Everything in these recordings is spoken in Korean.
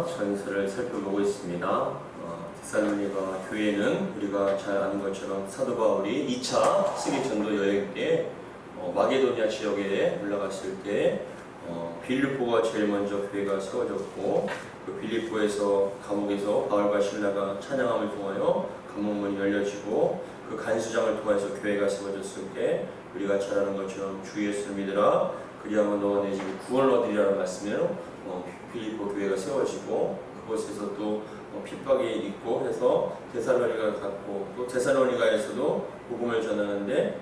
데살로니가 전서를 살펴보고 있습니다. 데살로니가 교회는 우리가 잘 아는 것처럼 사도 바울이 2차 세계 전도 여행 때 마게도니아 지역에 올라갔을 때 빌립보가 제일 먼저 교회가 세워졌고, 그 빌립보에서 감옥에서 바울과 실라가 찬양함을 통하여 감옥문이 열려지고, 그 간수장을 통해서 교회가 세워졌을 때 우리가 잘 아는 것처럼 주 예수를 믿으라 그리하면 너와 내 집이 구원을 얻으리라는 말씀으로 빌립보 교회가 세워지고, 그곳에서 또 핍박이 있고 해서 데살로니가 갔고, 또 데살로니가에서도 복음을 전하는데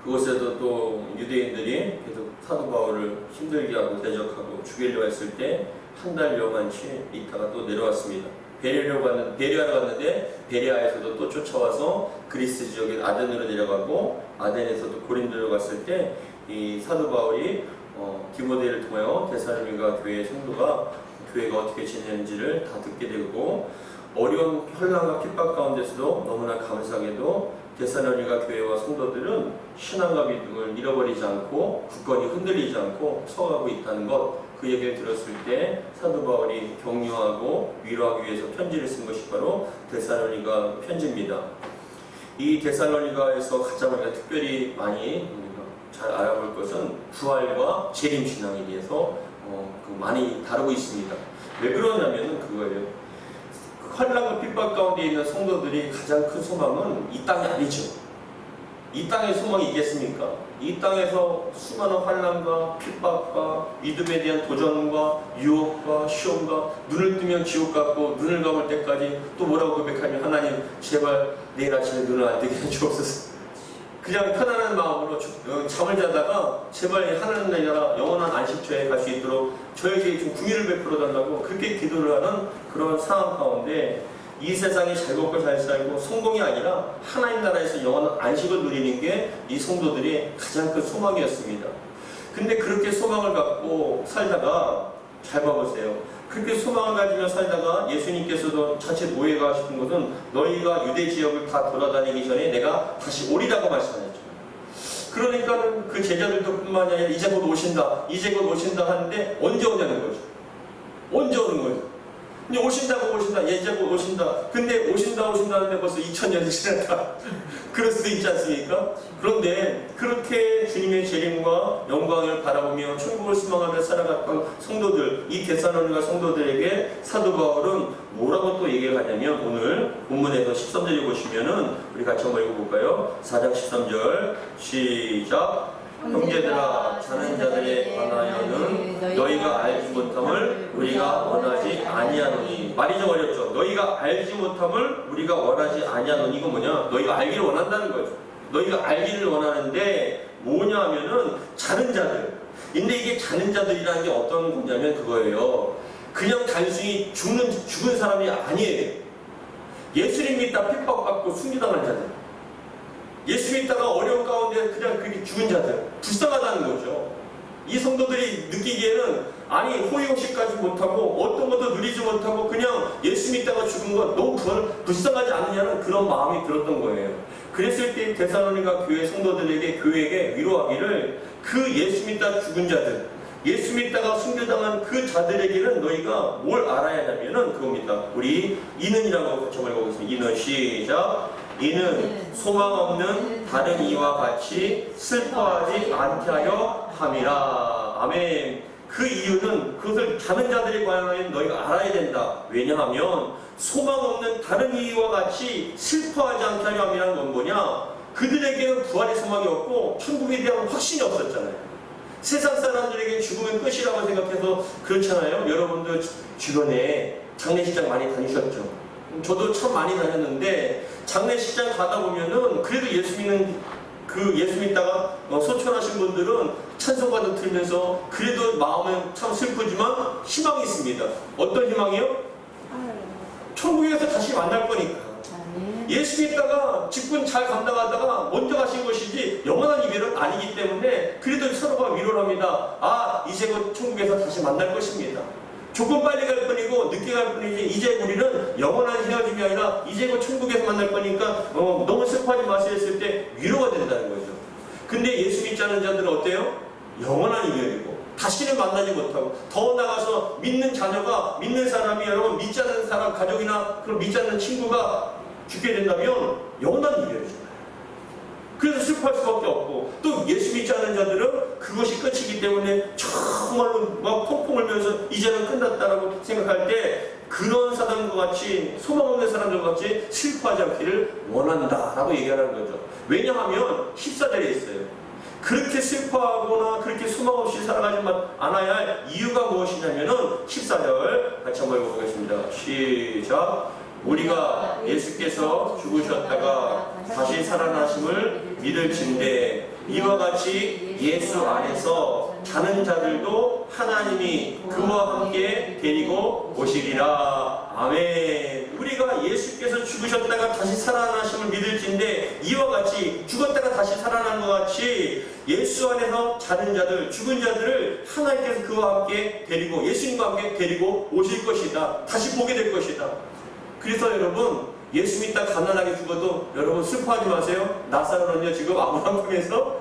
그곳에도 또 유대인들이 계속 사도 바울을 힘들게 하고 대적하고 죽이려고 했을 때 한 달여만치 있다가 또 내려왔습니다. 베레아로 갔는데 베레아에서도 또 쫓아와서 그리스 지역의 아덴으로 내려가고, 아덴에서도 고린도로 갔을 때 이 사도 바울이 디모데를 통하여 데살로니가 교회의 성도가 교회가 어떻게 지내는지를 다 듣게 되고, 어려운 혼란과 핍박 가운데서도 너무나 감사하게도 데살로니가 교회와 성도들은 신앙과 믿음을 잃어버리지 않고 굳건히 흔들리지 않고 서가고 있다는 것, 그 얘기를 들었을 때 사도 바울이 격려하고 위로하기 위해서 편지를 쓴 것이 바로 데살로니가 편지입니다. 이 데살로니가에서 가장 우리가 특별히 많이 잘 알아볼 것은 부활과 재림 신앙에 대해서 많이 다루고 있습니다. 왜 그러냐면은 그거예요. 환란과 핍박 가운데 있는 성도들이 가장 큰 소망은 이 땅이 아니죠. 이 땅에 소망이 있겠습니까? 이 땅에서 수많은 환란과 핍박과 믿음에 대한 도전과 유혹과 시험과 눈을 뜨면 지옥 같고 눈을 감을 때까지 또 뭐라고 고백하면 하나님 제발 내일 아침에 눈을 안 뜨게 해주옵소서. 그냥 편안한 마음으로 잠을 자다가 제발 하나님 나라 영원한 안식처에 갈 수 있도록 저에게 좀 궁유를 베풀어 달라고 그렇게 기도를 하는 그런 상황 가운데, 이 세상이 잘 먹고 잘 살고 성공이 아니라 하나님 나라에서 영원한 안식을 누리는 게 이 성도들의 가장 큰 소망이었습니다. 근데 그렇게 소망을 갖고 살다가, 잘 봐보세요, 그렇게 소망을 가지며 살다가 예수님께서도 자칫 오해가 싶은 것은 너희가 유대 지역을 다 돌아다니기 전에 내가 다시 오리라고 말씀하셨죠. 그러니까 그 제자들도 뿐만이 아니라 이제 곧 오신다, 이제 곧 오신다 하는데 언제 오냐는 거죠. 언제 오는 거죠. 근데 오신다, 이제 곧 오신다. 근데 오신다 하는데 벌써 2000년이 지났다. 그럴 수도 있지 않습니까? 그런데 그렇게 주님의 재림과 영광을 바라보며 천국을 소망하며 살아갔던 성도들, 이 데살로니가 성도들에게 사도 바울은 뭐라고 또 얘기를 하냐면, 오늘 본문에서 13절에 보시면은 우리 같이 한번 읽어볼까요? 4장 13절 시작. 형제들아, 자는 자들에 관하여는 너희가 알지 못함을 우리가 원하지 아니하노니. 말이 좀 어렵죠. 너희가 알지 못함을 우리가 원하지 아니하노니. 이거 뭐냐? 너희가 알기를 원한다는 거죠. 너희가 알기를 원하는데 뭐냐 하면은 자는 자들. 근데 이게 자는 자들이라는 게 어떤 거냐면 그거예요. 그냥 단순히 죽은 사람이 아니에요. 예수님 믿다 핍박받고 순교당한 자들, 예수 믿다가 어려운 가운데 그냥 그렇게 죽은 자들, 불쌍하다는 거죠. 이 성도들이 느끼기에는 아니 호의호식까지 못하고 어떤 것도 누리지 못하고 그냥 예수 믿다가 죽은 것 너무 불쌍하지 않느냐는 그런 마음이 들었던 거예요. 그랬을 때 데살로니가 교회 성도들에게, 교회에게 위로하기를, 그 예수 믿다 죽은 자들, 예수 믿다가 순교당한 그 자들에게는 너희가 뭘 알아야 하냐면은 그겁니다. 우리 이는이라고 같이 읽어보겠습니다. 이는 시작. 이는 소망 없는 다른 이와 같이 슬퍼하지 않게 하려 함이라. 아멘. 그 이유는 그것을 자는 자들에 관하여 너희가 알아야 된다. 왜냐하면 소망 없는 다른 이와 같이 슬퍼하지 않게 하려 함이라는 건 뭐냐? 그들에게는 부활의 소망이 없고 천국에 대한 확신이 없었잖아요. 세상 사람들에게 죽으면 끝이라고 생각해서 그렇잖아요. 여러분들 주변에 장례식장 많이 다니셨죠? 저도 참 많이 다녔는데 장례식장 가다 보면은 그래도 예수 믿다가 소천하신 분들은 찬송가도 들으면서 그래도 마음은 참 슬프지만 희망이 있습니다. 어떤 희망이요? 천국에서 다시 만날 거니까. 예수 믿다가 직분 잘 감당하다가 먼저 가신 것이지 영원한 이별은 아니기 때문에 그래도 서로가 위로를 합니다. 아, 이제 곧 천국에서 다시 만날 것입니다. 조금 빨리 갈 뿐이고 늦게 갈 뿐이지 이제 우리는 영원한 헤어짐이 아니라 이제 곧 천국에서 만날 거니까 너무 슬퍼하지 마세요 했을 때 위로가 된다는 거죠. 근데 예수 믿지 않는 자들은 어때요? 영원한 이별이고 다시는 만나지 못하고, 더 나가서 믿는 자녀가, 믿는 사람이 여러분 믿지 않는 사람, 가족이나 그런 믿지 않는 친구가 죽게 된다면 영원한 이별이잖아요. 그래서 슬퍼할 수밖에 없고, 또 예수 믿지 않는 자들은 그것이 끝이기 때문에 정말로 막 펑펑 울면서 이제는 끝났다라고 생각할 때 그런 사람과 같이, 소망 없는 사람들과 같이 슬퍼하지 않기를 원한다라고 얘기하는 거죠. 왜냐하면 14절에 있어요. 그렇게 슬퍼하거나 그렇게 소망 없이 살아가지 않아야 할 이유가 무엇이냐면은 14절 같이 한번 읽어보겠습니다. 시작. 우리가 예수께서 죽으셨다가 다시 살아나심을 믿을진대 이와 같이 예수 안에서 자는 자들도 하나님이 그와 함께 데리고 오시리라. 아멘. 우리가 예수께서 죽으셨다가 다시 살아나심을 믿을진대 이와 같이, 죽었다가 다시 살아난 것 같이 예수 안에서 자는 자들, 죽은 자들을 하나님께서 그와 함께 데리고, 예수님과 함께 데리고 오실 것이다. 다시 보게 될 것이다. 그래서 여러분, 예수 믿다 가난하게 죽어도 여러분 슬퍼하지 마세요. 나사로는요 지금 아브라함 통해서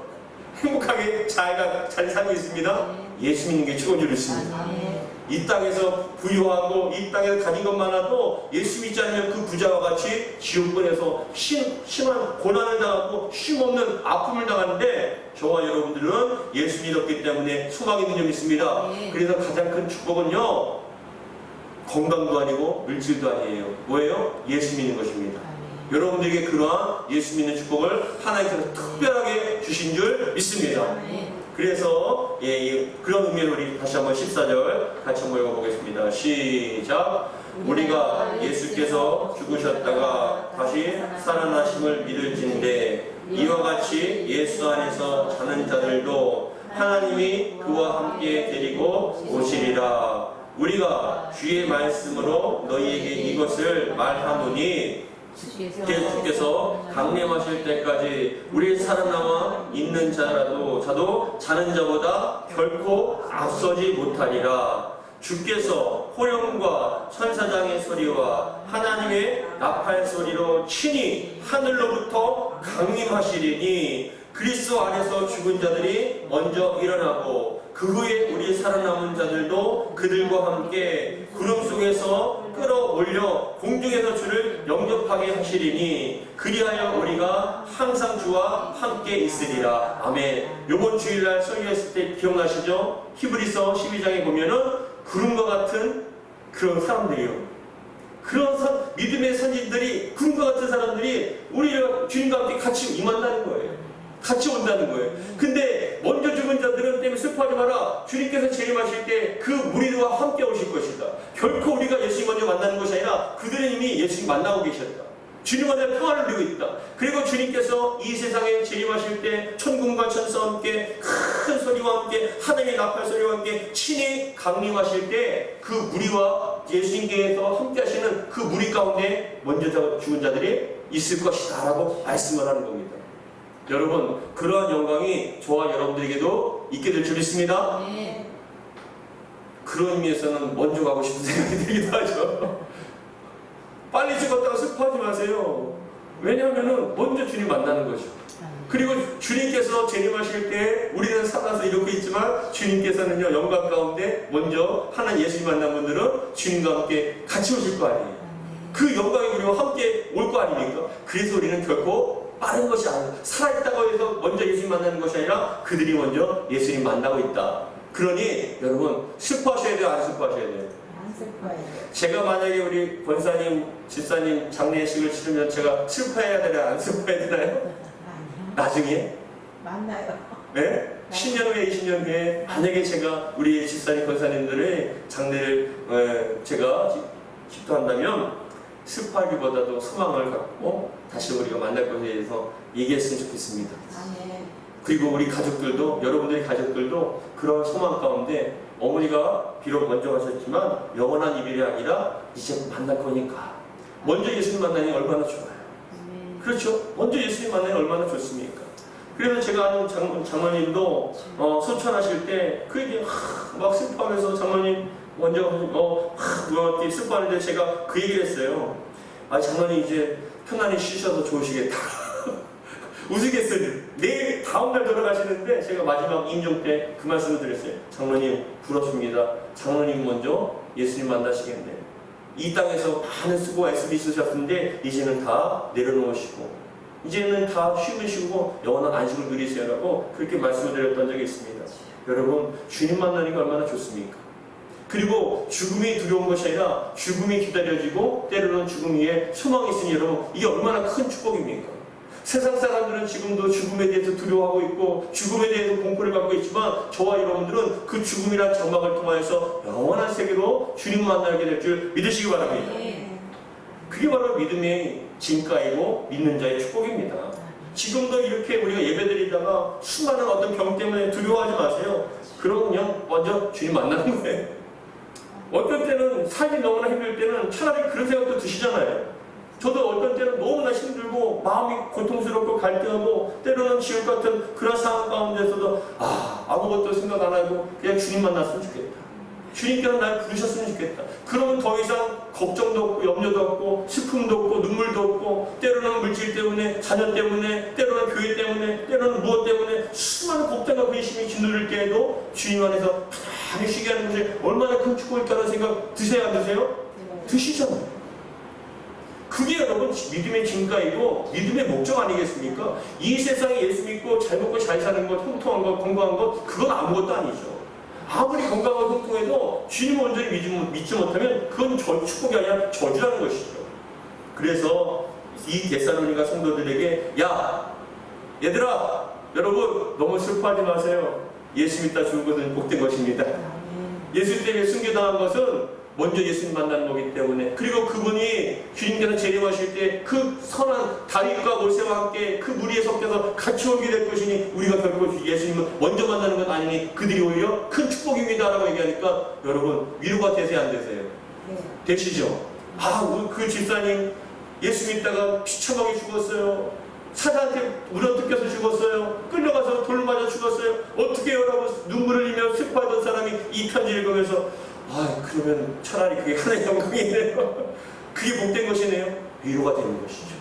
행복하게 잘 살고 있습니다. 예수 믿는 게 최고인 줄 믿습니다. 이 땅에서 부유하고 이 땅에서 가진 것 많아도 예수 믿지 않으면 그 부자와 같이 지옥권에서 심한 고난을 당하고 쉼없는 아픔을 당하는데, 저와 여러분들은 예수 믿었기 때문에 소망이 있는 줄 믿습니다. 그래서 가장 큰 축복은요, 건강도 아니고 물질도 아니에요. 뭐예요? 예수 믿는 것입니다. 여러분들에게 그러한 예수 믿는 축복을 하나님께서 특별하게 주신 줄 믿습니다. 그래서 그런 의미로 우리 다시 한번 14절 같이 한번 읽어보겠습니다. 시작. 우리가 예수께서 죽으셨다가 다시 살아나심을 믿을진대 이와 같이 예수 안에서 자는 자들도 하나님이 그와 함께 데리고 오시리라. 우리가 주의 말씀으로 너희에게 이것을 말하노니 주께서 강림하실 때까지 우리 살아남아 있는 자도 자는 자보다 결코 앞서지 못하리라. 주께서 호령과 천사장의 소리와 하나님의 나팔 소리로 친히 하늘로부터 강림하시리니 그리스도 안에서 죽은 자들이 먼저 일어나고 그 후에 우리 살아남은 자들도 그들과 함께 구름 속에서 끌어올려 공중에서 주를 영접하게 하시리니 그리하여 우리가 항상 주와 함께 있으리라. 아멘. 요번 주일날 설교했을 때 기억나시죠? 히브리서 12장에 보면은 구름과 같은 그런 사람들이요, 그런 믿음의 선진들이, 구름과 같은 사람들이 우리가 주님과 함께 같이 임한다는 거예요. 같이 온다는 거예요. 근데 먼저 죽은 자들은 때문에 슬퍼하지 마라. 주님께서 재림하실 때 그 무리들과 함께 오실 것이다. 결코 우리가 예수님 먼저 만나는 것이 아니라 그들은 이미 예수님 만나고 계셨다. 주님 안에 평안을 누리고 있다. 그리고 주님께서 이 세상에 재림하실 때 천군과 천사와 함께 큰 소리와 함께 하나님의 나팔 소리와 함께 친히 강림하실 때 그 무리와 예수님께서 함께 하시는 그 무리 가운데 먼저 죽은 자들이 있을 것이다 라고 말씀을 하는 겁니다. 여러분, 그러한 영광이 저와 여러분들에게도 있게 될 줄 믿습니다. 그런 의미에서는 먼저 가고 싶은 생각이 들기도 하죠. 빨리 죽었다고 슬퍼하지 마세요. 왜냐하면 먼저 주님 만나는 거죠. 그리고 주님께서 재림하실 때 우리는 살아서 이러고 있지만 주님께서는요, 영광 가운데 먼저 하나님 예수님 만난 분들은 주님과 함께 같이 오실 거 아니에요. 그 영광이 우리와 함께 올 거 아닙니까? 그래서 우리는 결코 빠른 것이 아니라, 살아있다고 해서 먼저 예수님 만나는 것이 아니라 그들이 먼저 예수님 만나고 있다. 그러니 여러분, 슬퍼하셔야 돼요? 안 슬퍼하셔야 돼요? 안 슬퍼해요. 제가 만약에 우리 권사님, 집사님 장례식을 치르면 제가 슬퍼해야 되나요? 안 슬퍼해야 되나요? 아니요. 나중에? 만나요. 네? 10년 후에, 20년 후에 만약에 제가 우리 집사님, 권사님들의 장례를 제가 집도한다면 슬퍼하기보다도 소망을 갖고 다시 우리가 만날 것에 대해서 얘기했으면 좋겠습니다. 그리고 우리 가족들도, 여러분들의 가족들도 그런 소망 가운데 어머니가 비록 먼저 가셨지만 영원한 이별이 아니라 이제 만날 거니까 먼저 예수님 만나니 얼마나 좋아요. 그렇죠? 먼저 예수님 만나니 얼마나 좋습니까? 그래서 제가 아는 장모님도 소천하실 때 그 얘기 막 슬퍼하면서 장모님 먼저 누가 슬퍼하는데 제가 그 얘기를 했어요. 장모님 이제 편안히 쉬셔서 좋으시겠다. 우스갯소리. 내일 다 다음날 돌아가시는데 제가 마지막 임종 때 그 말씀을 드렸어요. 장로님 부럽습니다. 장로님 먼저 예수님 만나시겠네요. 이 땅에서 많은 수고와 애씀이 있으셨는데 이제는 다 내려놓으시고 이제는 다 쉬으시고 영원한 안식을 누리세요라고 그렇게 말씀을 드렸던 적이 있습니다. 여러분 주님 만나는 게 얼마나 좋습니까? 그리고 죽음이 두려운 것이 아니라 죽음이 기다려지고 때로는 죽음 위에 소망이 있으니 여러분 이게 얼마나 큰 축복입니까? 세상 사람들은 지금도 죽음에 대해서 두려워하고 있고 죽음에 대해서 공포를 갖고 있지만 저와 여러분들은 그 죽음이란 장막을 통하여서 영원한 세계로 주님 만나게 될 줄 믿으시기 바랍니다. 그게 바로 믿음의 진가이고 믿는 자의 축복입니다. 지금도 이렇게 우리가 예배드리다가 수많은 어떤 병 때문에 두려워하지 마세요. 그럼 그냥 먼저 주님 만나는 거예요. 어떤 때는 삶이 너무나 힘들 때는 차라리 그런 생각도 드시잖아요. 저도 어떤 때는 너무나 힘들고 마음이 고통스럽고 갈등하고 때로는 지옥 같은 그런 상황 가운데서도 아무것도 생각 안 하고 그냥 주님 만났으면 좋겠다. 주님께서 날 부르셨으면 좋겠다. 그러면 더 이상 걱정도 없고 염려도 없고 슬픔도 없고 눈물도 없고 때로는 물질 때문에 자녀 때문에 때로는 교회 때문에 때로는 무엇 때문에 수많은 걱정과 근심이 짓누를 때에도 주님 안에서 편안히 쉬게 하는 것이 얼마나 큰 축복일까라는 생각 드세요 안 드세요? 드시잖아요. 그게 여러분 믿음의 진가이고 믿음의 목적 아니겠습니까? 이 세상에 예수 믿고 잘 먹고 잘 사는 것, 통통한 것, 건강한 것 그건 아무것도 아니죠. 아무리 건강하고 통통해도 주님을 온전히 믿지 못하면 그건 축복이 아니라 저주라는 것이죠. 그래서 이 데살로니가 성도들에게 얘들아 여러분 너무 슬퍼하지 마세요. 예수 믿다 죽은 것은 복된 것입니다. 예수 때문에 순교당한 것은 먼저 예수님 만나는 거기 때문에 그리고 그분이 주님께서 재림하실 때 그 선한 다윗과 모세와 함께 그 무리에 섞여서 같이 오게 될 것이니 우리가 결코 예수님을 먼저 만나는 것 아니니 그들이 오히려 큰 축복입니다 라고 얘기하니까 여러분 위로가 되세요 안 되세요? 되시죠? 그 집사님 예수 믿다가 비참하게 죽었어요. 사자한테 물어뜯겨서 죽었어요. 끌려가서 돌 맞아 죽었어요. 어떻게 해요? 라고 눈물을 흘리며 슬퍼하던 사람이 이 편지를 읽으면서 그러면 차라리 그게 하나의 영광이네요. 그게 복된 것이네요. 위로가 되는 것이죠.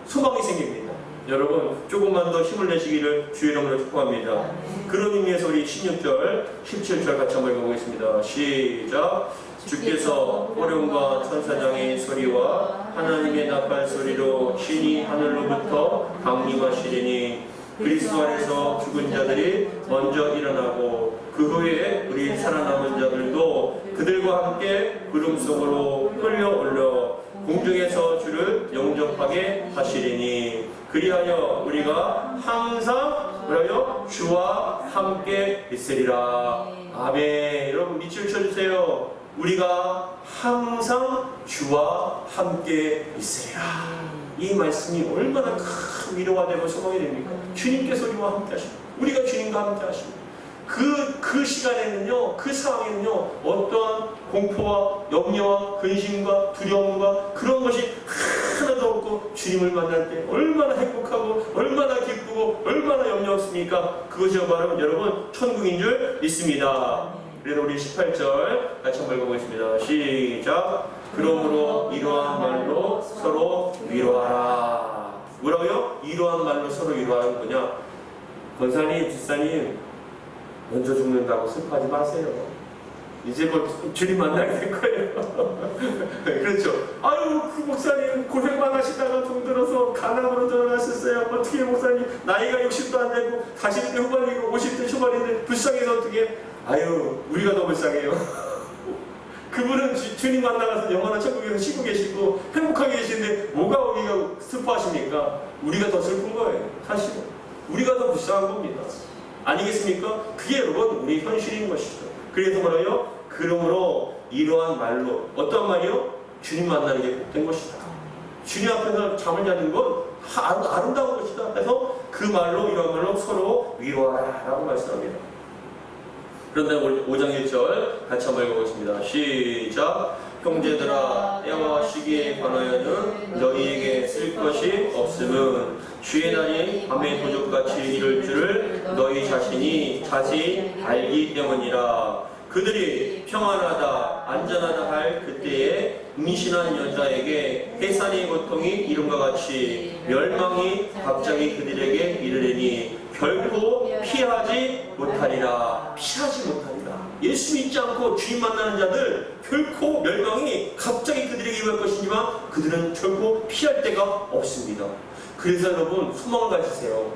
소망이 생깁니다. 여러분 조금만 더 힘을 내시기를 주의 이름으로 축복합니다. 그런 의미에서 우리 16절, 17절 같이 한번 읽어보겠습니다. 시작. 주께서 호령과 천사장의 소리와 하나님의 나팔 소리로 신이 하늘로부터 강림하시리니 그리스도 안에서 죽은 자들이 먼저 일어나고 그 후에 우리 살아남은 자들도 그들과 함께 구름 속으로 끌려올려 공중에서 주를 영접하게 하시리니 그리하여 우리가 항상 주와 함께 있으리라. 아멘. 여러분 밑줄 쳐주세요. 우리가 항상 주와 함께 있으리라. 이 말씀이 얼마나 큰 위로가 되고 소망이 됩니까? 주님께서 우리와 함께 하십니다. 우리가 주님과 함께 하십니다. 그 시간에는요, 그 상황에는요, 어떠한 공포와 염려와 근심과 두려움과 그런 것이 하나도 없고 주님을 만날 때 얼마나 행복하고 얼마나 기쁘고 얼마나 염려 없습니까? 그것이 바로 여러분 천국인 줄 믿습니다. 그래서 우리 18절 같이 한번 읽어보겠습니다. 시작. 그러므로 이러한 말로 서로 위로하라. 뭐라고요? 이러한 말로 서로 위로하는 거냐? 권사님, 집사님 먼저 죽는다고 슬퍼하지 마세요. 이제 곧 주님 만나게 될 거예요. 그렇죠. 그 목사님 고생 많으시다가 돈 들어서 가남으로 돌아가셨어요. 어떻게 목사님 나이가 60도 안 되고 40대 후반이고 50대 초반인데 불쌍해서 어떻게? 우리가 더 불쌍해요. 그분은 주님 만나가서 영원한 천국에서 쉬고 계시고 행복하게 계시는데 뭐가 우리가 슬퍼하십니까? 우리가 더 슬픈 거예요. 사실은 우리가 더 불쌍한 겁니다. 아니겠습니까? 그게 여러분 우리 현실인 것이죠. 그래서 뭐라요? 그러므로 이러한 말로 어떤 말이요? 주님 만나는 게 복된 것이다. 주님 앞에서 잠을 자는 건 아름다운 것이다. 그래서 그 말로 이러한 말로 서로 위로하라 라고 말씀합니다. 그런데 5장 1절 같이 한번 읽어보겠습니다. 시작. 형제들아 때와 시기에 관하여는 너희에게 쓸 것이 없음은 주의 날이 밤의 도적같이 이를 줄을 너희 자신이 자세히 알기 때문이라. 그들이 평안하다 안전하다 할 그때에 임신한 여자에게 해산의 고통이 이름과 같이 멸망이 갑자기 그들에게 이르리니 결국 결코 피하지 못하리라. 피하지 못하리라. 예수 믿지 않고 주님 만나는 자들 결코 멸망이 갑자기 그들에게 임할 것이지만 그들은 결코 피할 데가 없습니다. 그래서 여러분 소망을 가지세요.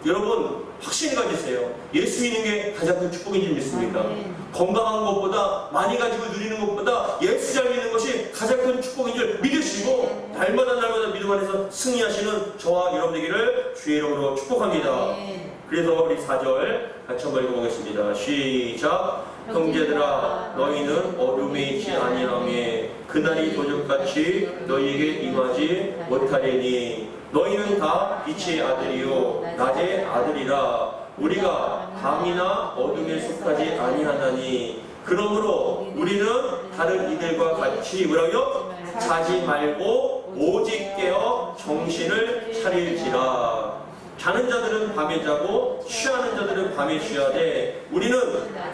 여러분 확신을 가지세요. 예수 믿는 게 가장 큰 축복인 줄 믿습니까? 건강한 것보다 많이 가지고 누리는 것보다 예수 잘 믿는 것이 가장 큰 축복인 줄 믿으시고 날마다 믿음 안에서 승리하시는 저와 여러분 되기를 주의 이름으로 축복합니다. 그래서 우리 4절 같이 한번 읽어보겠습니다. 시작. 형제들아 너희는 어둠에 있지 아니하며 그날이 도적같이 너희에게 임하지 못하리니 너희는 다 빛의 아들이요 낮의 아들이라. 우리가 밤이나 어둠에 속하지 아니하나니 그러므로 우리는 다른 이들과 같이 뭐라고요? 자지 말고 오직 깨어 정신을 차릴지라. 자는 자들은 밤에 자고 취하는 자들은 밤에 취하되 우리는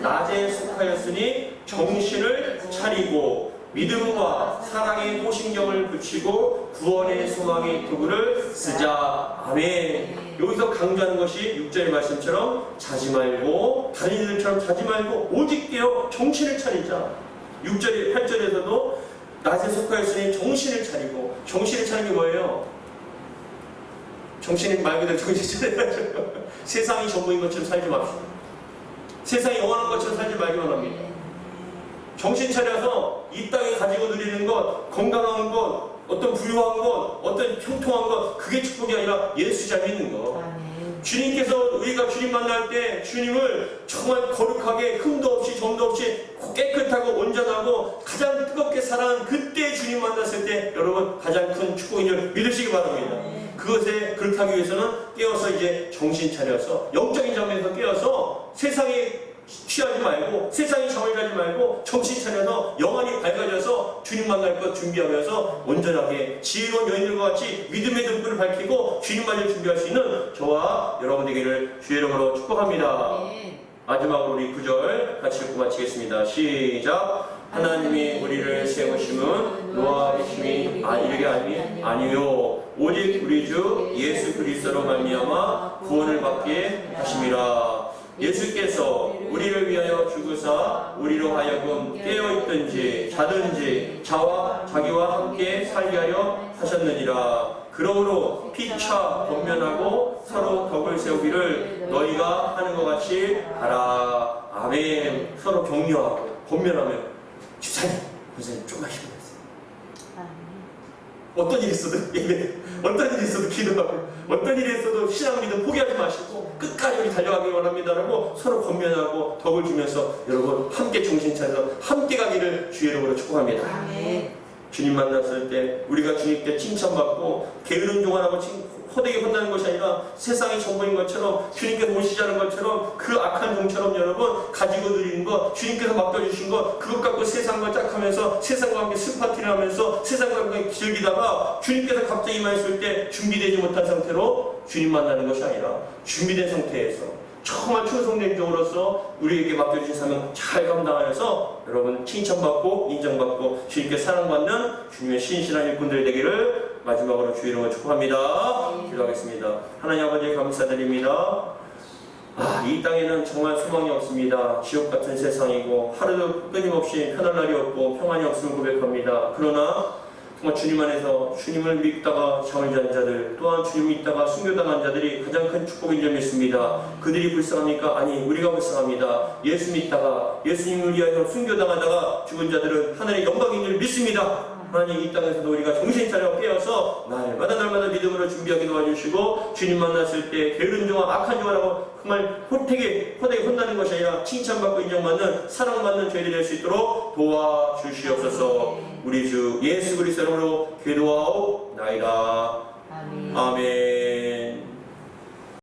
낮에 속하였으니 정신을 차리고 믿음과 사랑의 호신경을 붙이고 구원의 소망의 도구를 쓰자. 아멘. 여기서 강조하는 것이 6절의 말씀처럼 자지 말고 다른 이들처럼 자지 말고 오직 깨어 정신을 차리자. 6절의 8절에서도 낮에 속하였으니 정신을 차리고. 정신을 차리는 게 뭐예요? 정신이 말 그대로 정신 차려야죠. 세상이 전부인 것처럼 살지 맙시다. 세상이 영원한 것처럼 살지 말기만 합니다. 정신 차려서 이 땅에 가지고 누리는 것, 건강한 것, 어떤 부유한 것, 어떤 형통한 것, 그게 축복이 아니라 예수 잘 믿는 것. 주님께서 우리가 주님 만날 때 주님을 정말 거룩하게 흠도 없이 점도 없이 깨끗하고 온전하고 가장 뜨겁게 사랑하는 그때 주님 만났을 때 여러분 가장 큰 축복인 줄 믿으시기 바랍니다. 그것에 그렇게 하기 위해서는 깨어서 이제 정신 차려서 영적인 점에서 깨어서 세상에 취하지 말고 세상에 잠을 자지 말고 정신 차려서 영안이 밝아져서 주님 만날 것 준비하면서 온전하게 지혜로운 여인들과 같이 믿음의 등불을 밝히고 주님 만날 준비할 수 있는 저와 여러분 되기를 주의 이름으로 축복합니다. 마지막으로 우리 9절 같이 읽고 마치겠습니다. 시작. 하나님이 우리를 세우심은 노아의 힘이 이르게 아니요 오직 우리 주 예수 그리스도로 말미암아 구원을 받게 하심이라. 예수께서 우리를 위하여 죽으사 우리로 하여금 깨어있든지 자든지 자기와 함께 살게 하려 하셨느니라. 그러므로 피차 권면하고 서로 덕을 세우기를 너희가 하는 것 같이 하라. 아멘. 서로 격려하고 권면하며 집사님, 권사님 조금만 힘내세요. 어떤 일이 있어도 어떤 일이 있어도 기도하고 어떤 일이 있어도 신앙 믿음 포기하지 마시고 끝까지 우리 달려가길 원합니다라고 서로 권면하고 덕을 주면서 여러분 함께 정신 차려서 함께 가기를 주의 이름으로 축복합니다. 주님 만났을 때 우리가 주님께 칭찬받고 게으른 종아라고 호되게 혼나는 것이 아니라 세상의 전부인 것처럼 주님께서 오시자는 것처럼 그 악한 종처럼 여러분 가지고 누리는 것 주님께서 맡겨주신 것 그것 갖고 세상과 짝하면서 세상과 함께 스파티를 하면서 세상과 함께 즐기다가 주님께서 갑자기 임하셨을 때 준비되지 못한 상태로 주님 만나는 것이 아니라 준비된 상태에서 정말 충성된 종으로서 우리에게 맡겨주신 사명 잘 감당하여서 여러분 칭찬받고 인정받고 주님께 사랑받는 주님의 신실한 일꾼들 되기를 마지막으로 주의 이름으로 축복합니다. 기도하겠습니다. 하나님 아버지 감사드립니다. 이 땅에는 정말 소망이 없습니다. 지옥 같은 세상이고 하루도 끊임없이 편할 날이 없고 평안이 없음을 고백합니다. 그러나 정말 주님 안에서 주님을 믿다가 잠을 잔 자들 또한 주님 믿다가 순교당한 자들이 가장 큰 축복인 줄 믿습니다. 그들이 불쌍합니까? 아니 우리가 불쌍합니다. 예수 믿다가 예수님을 위하여 순교당하다가 죽은 자들은 하늘의 영광인 줄 믿습니다. 하나님 이 땅에서도 우리가 정신 차려 깨어서 날마다 믿음으로 준비하게 도와주시고 주님 만났을 때 게으른 종아 악한 종아라고 정말 호되게 혼나는 것이 아니라 칭찬받고 인정받는 사랑받는 저희들이 될 수 있도록 도와주시옵소서. 우리 주 예수 그리스도 이름으로 기도하옵나이다. 아멘.